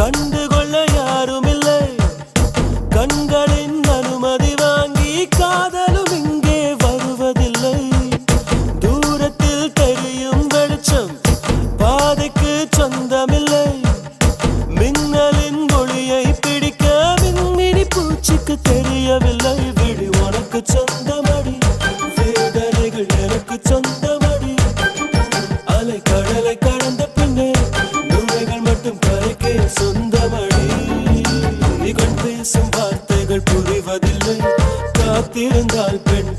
கண்டுகொள்ள யாரும் இல்லை. கண்களின் அனுமதி வாங்கி காதலும் இங்கே வருவதில்லை. தூரத்தில் தெரியும் வெளிச்சம் பாதைக்கு சொந்தமில்லை. மின்னலின் ஒளியை பிடிக்க மின்மினி பூச்சிக்கு தெரியவில்லை. விழி உனக்கு சொந்தமடி, வேதனைகள் எனக்கு சொந்தமடி. அலை கடலை கடந்த பின்னே நுழைகள் மட்டும் கரைக்கே சொந்தமடி. நீ கண் பேசும் வார்த்தைகள் புரிவதில்லை. காத்திருந்தால் பெண்